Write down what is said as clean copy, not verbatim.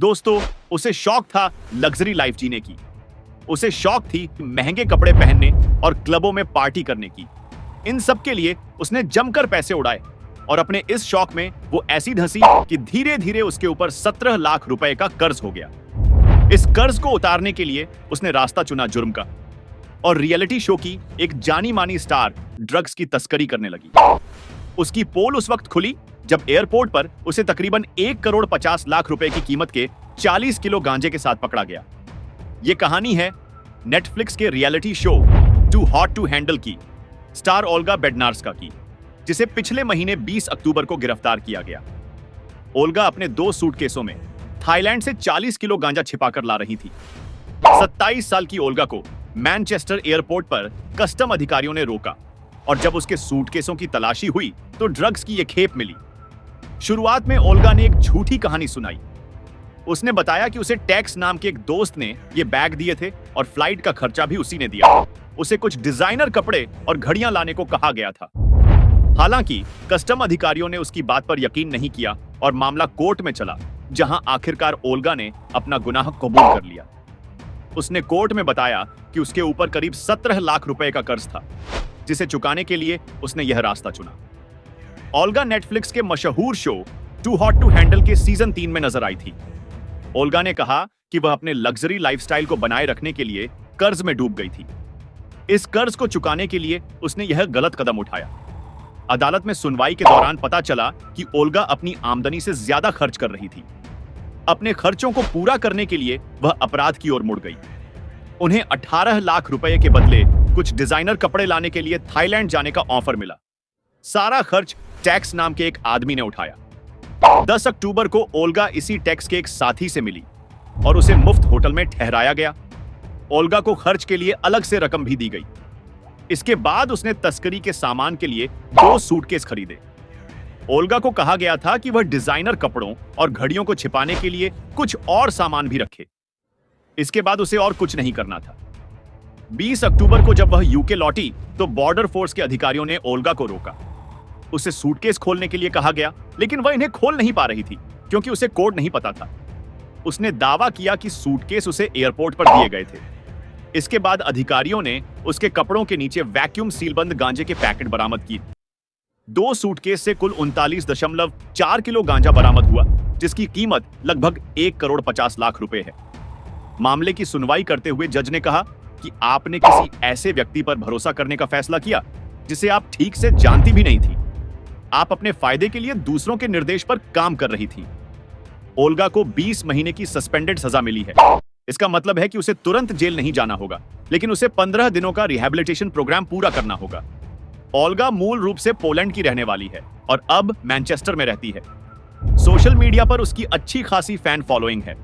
दोस्तों, उसे शौक था लग्जरी लाइफ जीने की। उसे शौक थी महंगे कपड़े पहनने और क्लबों में पार्टी करने की। इन सब के लिए उसने जमकर पैसे उड़ाए और अपने इस शौक में वो ऐसी धंसी कि धीरे धीरे उसके ऊपर 17 लाख रुपए का कर्ज हो गया। इस कर्ज को उतारने के लिए उसने रास्ता चुना जुर्म का और रियलिटी शो की एक जानी मानी स्टार ड्रग्स की तस्करी करने लगी। उसकी पोल उस वक्त खुली जब एयरपोर्ट पर उसे तकरीबन 1,50,00,000 रुपए की कीमत के 40 किलो गांजे के साथ पकड़ा गया। यह कहानी है नेटफ्लिक्स के reality show too hot to handle की स्टार ओल्गा बेडनार्स्का की, जिसे पिछले महीने 20 अक्टूबर को गिरफ्तार किया गया। ओल्गा अपने 2 सूटकेसों में थाईलैंड से 40 किलो गांजा छिपाकर ला रही थी। 27 साल की ओल्गा को मैनचेस्टर एयरपोर्ट पर कस्टम अधिकारियों ने रोका और जब उसके सूटकेसों की तलाशी हुई तो ड्रग्स की एक खेप मिली। शुरुआत में ओल्गा ने एक झूठी कहानी सुनाई। उसने बताया कि उसे टैक्स नाम के एक दोस्त ने ये बैग दिए थे और फ्लाइट का खर्चा भी उसी ने दिया। उसे कुछ डिजाइनर कपड़े और घड़ियां लाने को कहा गया था। हालांकि कस्टम अधिकारियों ने उसकी बात पर यकीन नहीं किया और मामला कोर्ट में चला, जहां आखिरकार ओल्गा ने अपना गुनाह कबूल कर लिया। उसने कोर्ट में बताया कि उसके ऊपर करीब 17 लाख रुपए का कर्ज था, जिसे चुकाने के लिए उसने यह रास्ता चुना। ओल्गा नेटफ्लिक्स के मशहूर show too hot to handle के सीजन 3 में नजर आई थी। ओल्गा ने कहा कि वह अपने लग्जरी लाइफस्टाइल को बनाए रखने के लिए कर्ज में डूब गई थी। इस कर्ज को चुकाने के लिए उसने यह गलत कदम उठाया। अदालत में सुनवाई के दौरान पता चला कि ओल्गा अपनी आमदनी से ज्यादा खर्च कर रही थी। अपने खर्चों को पूरा करने के लिए वह अपराध की ओर मुड़ गई। उन्हें 18 लाख रुपए के बदले कुछ डिजाइनर कपड़े लाने के लिए थाईलैंड जाने का ऑफर मिला। सारा खर्च टैक्स नाम के एक आदमी ने उठाया। 10 अक्टूबर को ओल्गा इसी टैक्स के एक साथी से मिली और उसे मुफ्त होटल में ठहराया गया। ओल्गा को खर्च के लिए अलग से रकम भी दी गई। इसके बाद उसने तस्करी के सामान के लिए 2 सूटकेस खरीदे। ओल्गा को कहा गया था कि वह डिजाइनर कपड़ों और घड़ियों को छिपाने के लिए कुछ और सामान भी रखे। इसके बाद उसे और कुछ नहीं करना था। 20 अक्टूबर को जब वह यूके लौटी तो बॉर्डर फोर्स के अधिकारियों ने ओल्गा को रोका। उसे सूटकेस खोलने के लिए कहा गया, लेकिन वह इन्हें खोल नहीं पा रही थी क्योंकि उसे कोड नहीं पता था। उसने दावा किया कि सूटकेस उसे एयरपोर्ट पर दिए गए थे। इसके बाद अधिकारियों ने उसके कपड़ों के नीचे वैक्यूम सीलबंद गांजे के पैकेट बरामद किए। 2 सूटकेस से कुल 39.4 किलो गांजा बरामद हुआ, जिसकी कीमत लगभग 1,50,00,000 रुपए है। मामले की सुनवाई करते हुए जज ने कहा कि आपने किसी ऐसे व्यक्ति पर भरोसा करने का फैसला किया जिसे आप ठीक से जानती भी नहीं थी। आप अपने फायदे के लिए दूसरों के निर्देश पर काम कर रही थी। ओल्गा को 20 महीने की सस्पेंडेड सजा मिली है। इसका मतलब है कि उसे तुरंत जेल नहीं जाना होगा, लेकिन उसे 15 दिनों का रिहैबिलिटेशन प्रोग्राम पूरा करना होगा। ओल्गा मूल रूप से पोलैंड की रहने वाली है और अब मैनचेस्टर में रहती है। सोशल मीडिया पर उसकी अच्छी खासी फैन फॉलोइंग है।